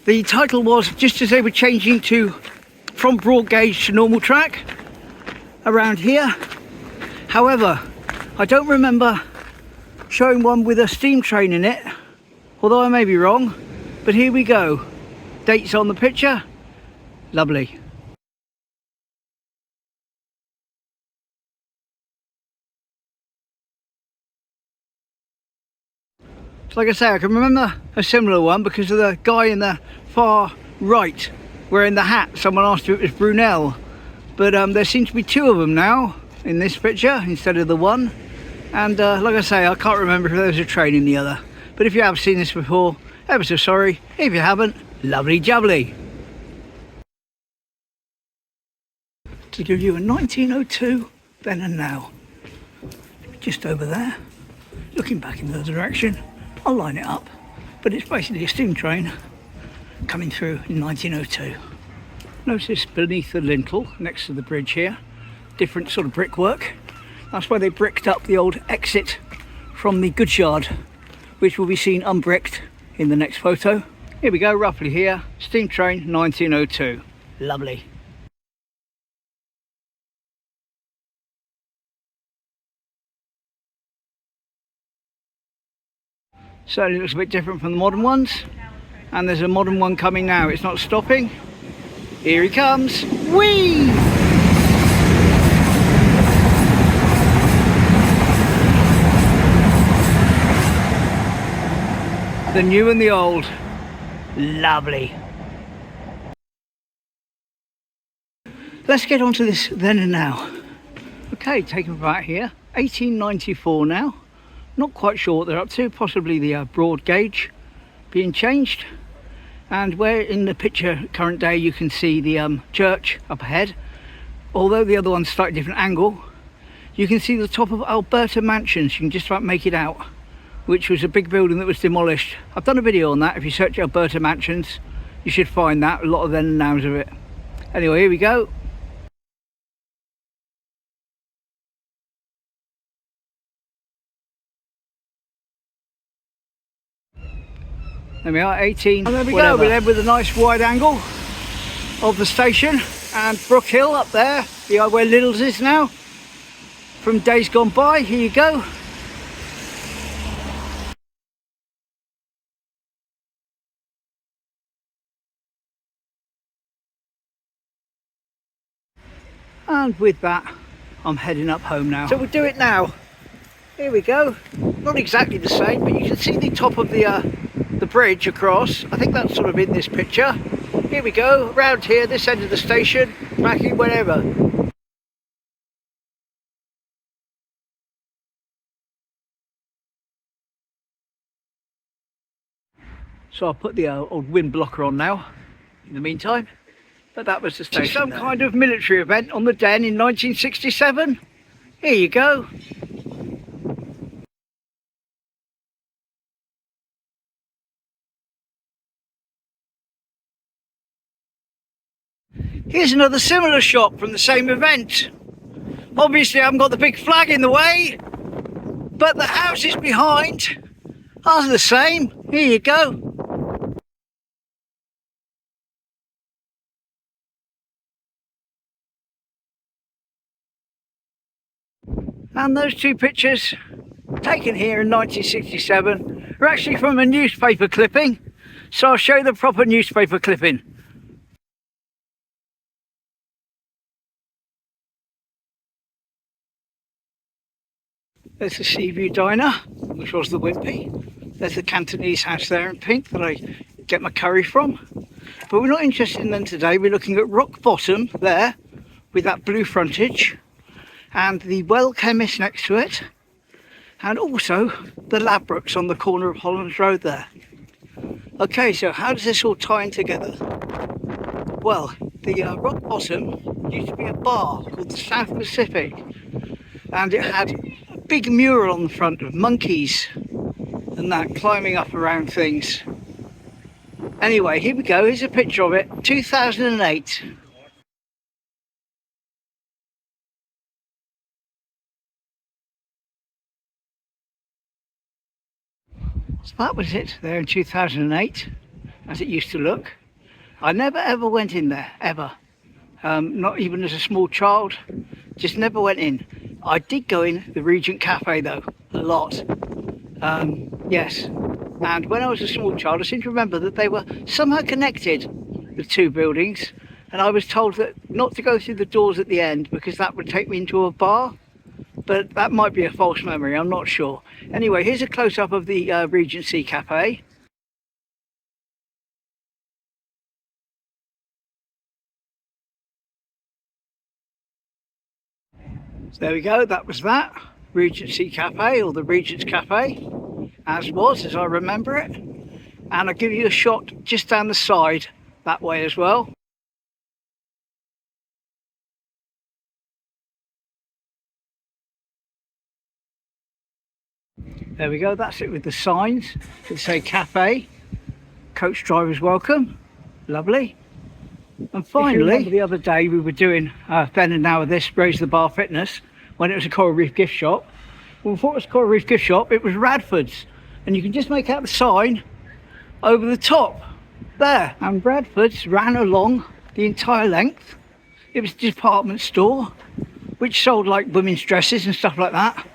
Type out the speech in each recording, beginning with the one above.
The title was just as they were changing from broad gauge to normal track around here. However, I don't remember showing one with a steam train in it, although I may be wrong, but here we go. Dates on the picture. Lovely. So like I say, I can remember a similar one because of the guy in the far right wearing the hat. Someone asked if it was Brunel, but there seems to be two of them now in this picture instead of the one. And like I say, I can't remember if there was a train in the other. But if you have seen this before, ever so sorry. If you haven't, lovely jubbly. To give you a 1902 then and now. Just over there, looking back in the other direction. I'll line it up, but it's basically a steam train coming through in 1902. Notice beneath the lintel, next to the bridge here, different sort of brickwork. That's where they bricked up the old exit from the goods yard, which will be seen unbricked in the next photo. Here we go, roughly here, steam train 1902. Lovely. Certainly looks a bit different from the modern ones, and there's a modern one coming now. It's not stopping. Here he comes. Whee! The new and the old. Lovely. Let's get on to this then and now. Okay, taking about here, 1894 now. Not quite sure what they're up to, possibly the broad gauge being changed. And where in the picture current day you can see the church up ahead, although the other one's slightly different angle, you can see the top of Alberta Mansions. You can just about make it out, which was a big building that was demolished. I've done a video on that. If you search Alberta Mansions, you should find that, a lot of then and nows of it. Anyway, here we go. There we are, 18. And there we go, we're there with a nice wide angle of the station and Brook Hill up there, where Lidl's is now, from days gone by. Here you go. And with that, I'm heading up home now. So we'll do it now. Here we go. Not exactly the same, but you can see the top of the bridge across. I think that's sort of in this picture. Here we go, around here, this end of the station, back in wherever. So I'll put the old wind blocker on now, in the meantime. But that was the station. Some kind of military event on the Den in 1967. Here you go. Here's another similar shot from the same event. Obviously I haven't got the big flag in the way, but the houses behind are the same. Here you go. And those two pictures taken here in 1967 are actually from a newspaper clipping, so I'll show you the proper newspaper clipping. There's the Seaview Diner, which was the Wimpy. There's the Cantonese house there in pink that I get my curry from. But we're not interested in them today. We're looking at Rock Bottom there with that blue frontage and the Well Chemist next to it, and also the Ladbrokes on the corner of Hollands Road there. Okay, so how does this all tie in together? Well, the Rock Bottom used to be a bar called the South Pacific, and it had a big mural on the front of monkeys and that climbing up around things. Anyway, here we go, here's a picture of it, 2008. So that was it there in 2008. as it used to look. I never ever went in there, ever. Not even as a small child, just never went in. I did go in the Regent Cafe though, a lot. Yes, and when I was a small child I seem to remember that they were somehow connected, the two buildings, and I was told that not to go through the doors at the end because that would take me into a bar, but that might be a false memory, I'm not sure. Anyway, here's a close-up of the Regency Cafe. So there we go, that was that Regency Cafe, or the Regent's Cafe, as I remember it. And I'll give you a shot just down the side that way as well. There we go, that's it with the signs that say cafe, coach drivers welcome, lovely. And finally, the other day we were doing then and now with this Raise the Bar Fitness when it was a Coral Reef gift shop. Well, before it was a Coral Reef gift shop, it was Radfords, and you can just make out the sign over the top there. And Radfords ran along the entire length. It was a department store which sold like women's dresses and stuff like that.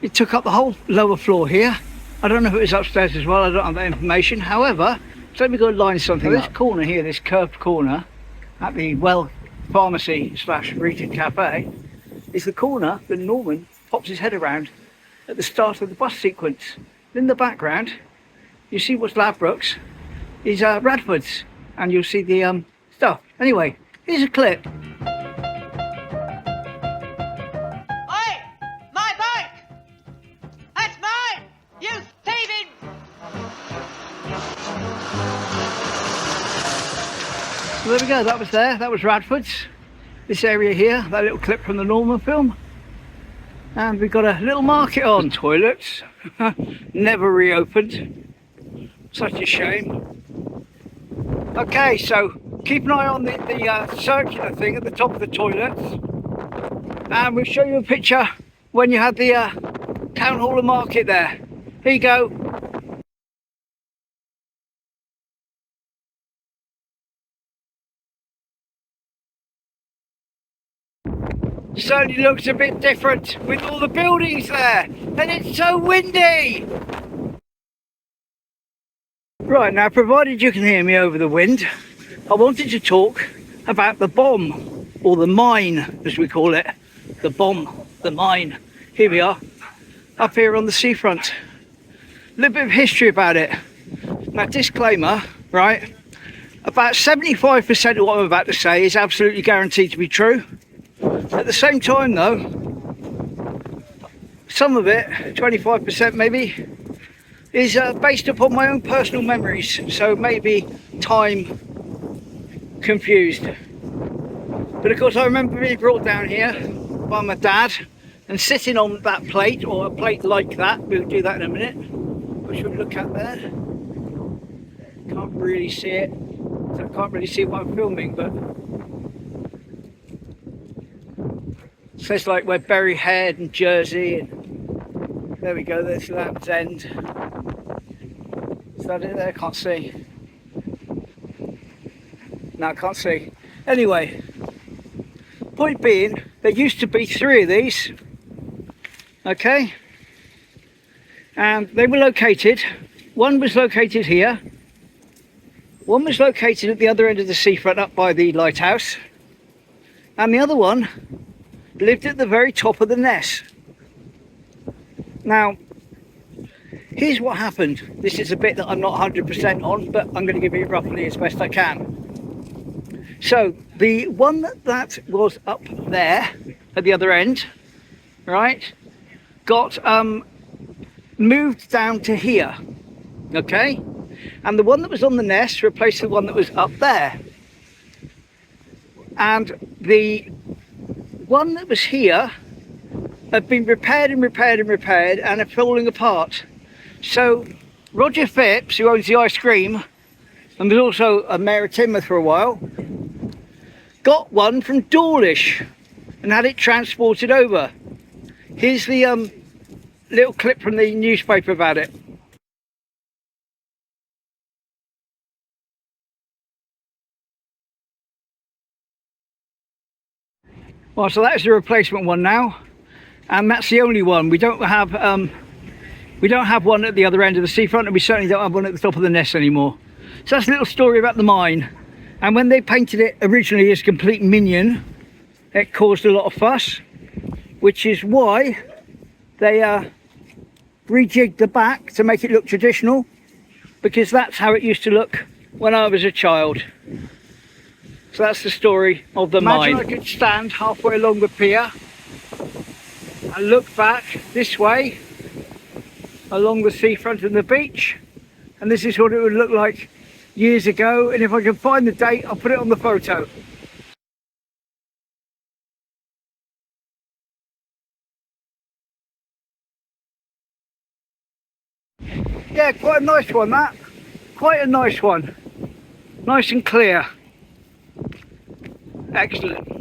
It took up the whole lower floor here. I don't know if it was upstairs as well, I don't have that information. However, so let me go line something up. This corner here, this curved corner at the Well Pharmacy / Regent Cafe, is the corner that Norman pops his head around at the start of the bus sequence. In the background, you see what's Ladbrokes is Radfords, and you'll see the stuff. Anyway, here's a clip. Oi! My bike! That's mine! You thieving! So there we go, that was there, that was Radfords. This area here, that little clip from the Norman film. And we've got a little market on. The toilets, never reopened. Such a shame. Okay, so keep an eye on the circular thing at the top of the toilets. And we'll show you a picture when you had the town hall and market there. Here you go. Certainly looks a bit different with all the buildings there, and it's so windy. Right, now provided you can hear me over the wind, I wanted to talk about the bomb, or the mine as we call it. The bomb, the mine. Here we are, up here on the seafront. A little bit of history about it. Now, disclaimer, right, about 75% of what I'm about to say is absolutely guaranteed to be true. At the same time though, some of it, 25% maybe, is based upon my own personal memories, so maybe time confused. But of course I remember being brought down here by my dad and sitting on that plate, or a plate like that, we'll do that in a minute, which we'll look at there. Can't really see it, so I can't really see what I'm filming, but it says like we're Berry Head and Jersey, and there we go, there's Land's End. Is that it there? I can't see. No, I can't see. Anyway, point being, there used to be 3 of these, okay? And they were located, one was located here, one was located at the other end of the seafront up by the lighthouse, and the other one lived at the very top of the Ness. Now, here's what happened. This is a bit that I'm not 100% on, but I'm going to give it roughly as best I can. So, the one that was up there at the other end, right, got moved down to here, okay? And the one that was on the Ness replaced the one that was up there. And the one that was here had been repaired and repaired and repaired and are falling apart. So Roger Phipps, who owns the ice cream and was also a mayor of Teignmouth for a while, got one from Dawlish and had it transported over. Here's the little clip from the newspaper about it. Well, so that's the replacement one now, and that's the only one. We don't have one at the other end of the seafront, and we certainly don't have one at the top of the Ness anymore. So that's a little story about the mine. And when they painted it originally as complete minion, it caused a lot of fuss, which is why they rejigged the back to make it look traditional, because that's how it used to look when I was a child. So that's the story of the mine. Imagine I could stand halfway along the pier and look back this way along the seafront and the beach, and this is what it would look like years ago, and if I can find the date I'll put it on the photo. Yeah, quite a nice one that. Quite a nice one. Nice and clear. Excellent.